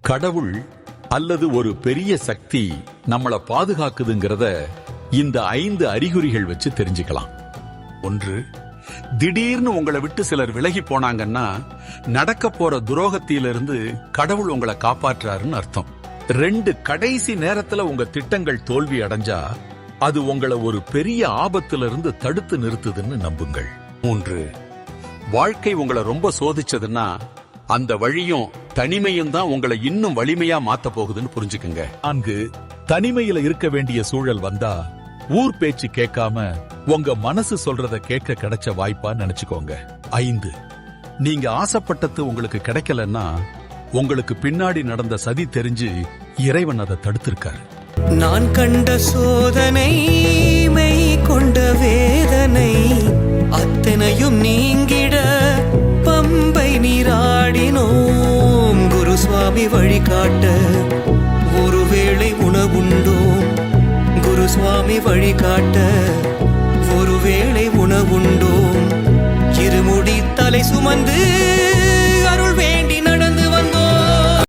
கடவுள் அல்லது ஒரு பெரிய சக்தி நம்மள பாதுகாக்குதுங்கிறத இந்த 5 அறிகுறிகள் வச்சு தெரிஞ்சுக்கலாம். 1, திடீர்னு உங்களை விட்டு சிலர் விலகி போனாங்கன்னா நடக்க போற துரோகத்திலிருந்து கடவுள் உங்களை காப்பாற்றாருன்னு அர்த்தம். 2, கடைசி நேரத்துல உங்க திட்டங்கள் தோல்வி அடைஞ்சா அது உங்களை ஒரு பெரிய ஆபத்திலிருந்து தடுத்து நிறுத்துதுன்னு நம்புங்கள். 3, வாழ்க்கை உங்களை ரொம்ப சோதிச்சதுன்னா அந்த வழியும் தனிமையும் தான் உங்களை இன்னும் வலிமையா மாத்த போகுதுன்னு புரிஞ்சுக்குங்க. 4, தனிமையில இருக்க வேண்டிய சூழல் வந்தா ஊர் பேச்சு கேட்காம உங்க மனசு சொல்றத கேட்க கிடைச்ச வாய்ப்பா நினைச்சுக்கோங்க. 5, நீங்க ஆசைப்பட்டது உங்களுக்கு கிடைக்கலன்னா உங்களுக்கு பின்னாடி நடந்த சதி தெரிஞ்சு இறைவன் அதை தடுத்திருக்காரு. நான் கண்ட சோதனை மெய் கொண்ட வேதனை அத்தனையும் நீங்கிட பம்பை நீராடினோம். குரு சுவாமி வழிகாட்ட ஒருவேளை உணவுண்டோம். குரு சுவாமி வழிகாட்ட ஒருவேளை உணவுண்டோம். இருமுடி தலை சுமந்து